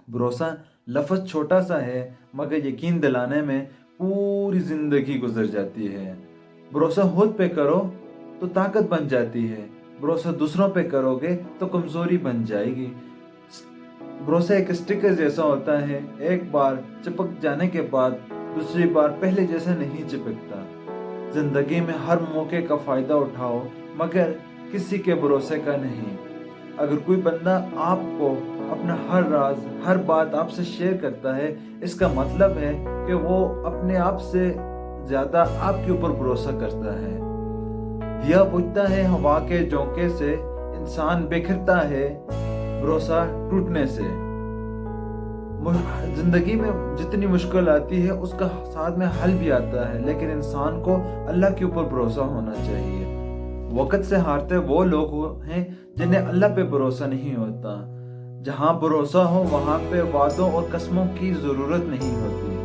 भरोसा लफ्ज़ छोटा सा है मगर यकीन दिलाने में पूरी ज़िंदगी गुजर जाती है। भरोसा खुद पे करो तो ताकत बन जाती है, भरोसा दूसरों पे करोगे तो कमज़ोरी बन जाएगी। भरोसा एक स्टिकर जैसा होता है, एक बार चिपक जाने के बाद दूसरी बार पहले जैसा नहीं चिपकता। ज़िंदगी में हर मौके का फ़ायदा उठाओ मगर किसी के भरोसे का नहीं। अगर कोई बंदा आपको अपना हर राज, हर बात आपसे शेयर करता है, इसका मतलब है कि वो अपने आप से ज़्यादा आपके ऊपर भरोसा करता है। दिया बुझता है हवा के झोंके से, इंसान बिखरता है भरोसा टूटने से। जिंदगी में जितनी मुश्किल आती है उसका साथ में हल भी आता है, लेकिन इंसान को अल्लाह के ऊपर भरोसा होना चाहिए। वक़्त से हारते वो लोग हैं जिन्हें अल्लाह पे भरोसा नहीं होता। जहाँ भरोसा हो वहाँ पे वादों और कस्मों की ज़रूरत नहीं होती।